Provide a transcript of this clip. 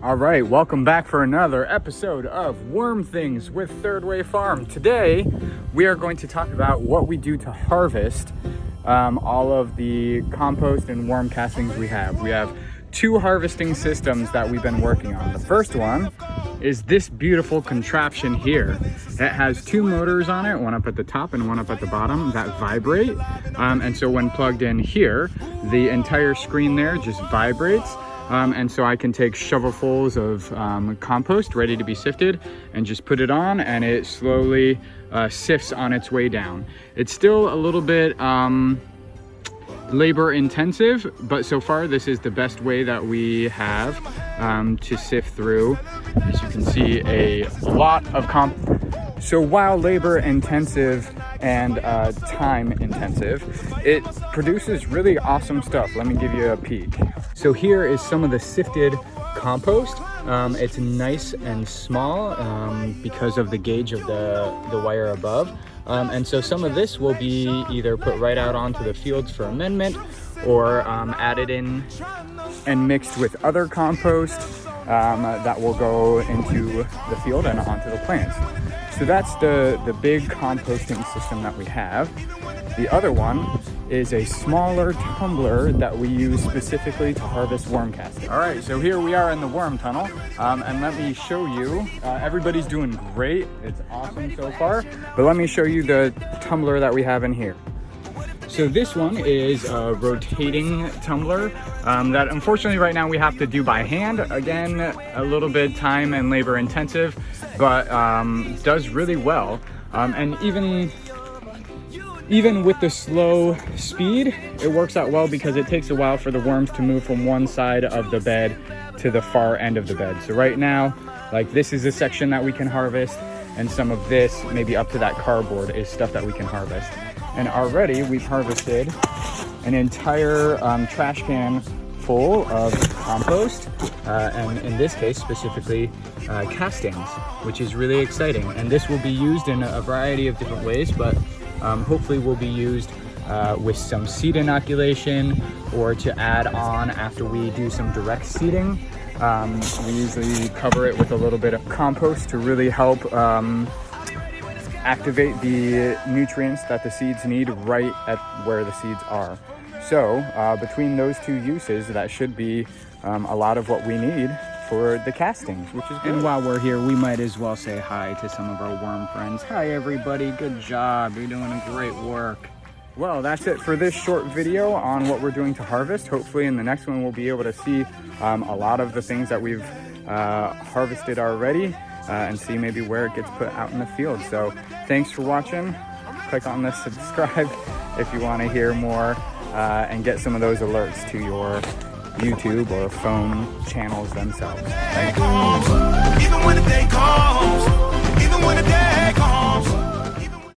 All right, welcome back for another episode of Worm Things with Third Way Farm. Today, we are going to talk about what we do to harvest all of the compost and worm castings we have. We have two harvesting systems that we've been working on. The first one is this beautiful contraption here. It has two motors on it, one up at the top and one up at the bottom that vibrate. And so when plugged in here, the entire screen there just vibrates. And so I can take shovelfuls of compost ready to be sifted and just put it on, and it slowly sifts on its way down. It's still a little bit labor intensive, but so far this is the best way that we have to sift through. As you can see, a lot of compost. So while labor intensive and time intensive, it produces really awesome stuff. Let me give you a peek. So here is some of the sifted compost. It's nice and small because of the gauge of the wire above. And so some of this will be either put right out onto the fields for amendment or added in and mixed with other compost that will go into the field and onto the plants. So that's the big composting system that we have. The other one is a smaller tumbler that we use specifically to harvest worm casting. All right, so here we are in the worm tunnel, and let me show you. Everybody's doing great. It's awesome so far, but let me show you the tumbler that we have in here. So this one is a rotating tumbler that unfortunately right now we have to do by hand. Again, a little bit time and labor intensive, but does really well. And even with the slow speed, it works out well because it takes a while for the worms to move from one side of the bed to the far end of the bed. So right now, like this is a section that we can harvest, and some of this, maybe up to that cardboard, is stuff that we can harvest. And already we've harvested an entire trash can full of compost, and in this case specifically castings, which is really exciting. And this will be used in a variety of different ways, but hopefully will be used with some seed inoculation or to add on after we do some direct seeding. We usually cover it with a little bit of compost to really help activate the nutrients that the seeds need right at where the seeds are. So between those two uses, that should be a lot of what we need for the castings, which is good. And while we're here, we might as well say hi to some of our worm friends. Hi everybody, good job, you're doing great work. Well, that's it for this short video on what we're doing to harvest. Hopefully in the next one we'll be able to see a lot of the things that we've harvested already and see maybe where it gets put out in the field. So thanks for watching. Click on the subscribe if you want to hear more and get some of those alerts to your YouTube or phone channels themselves. Thank you. Even when the day comes, even when the day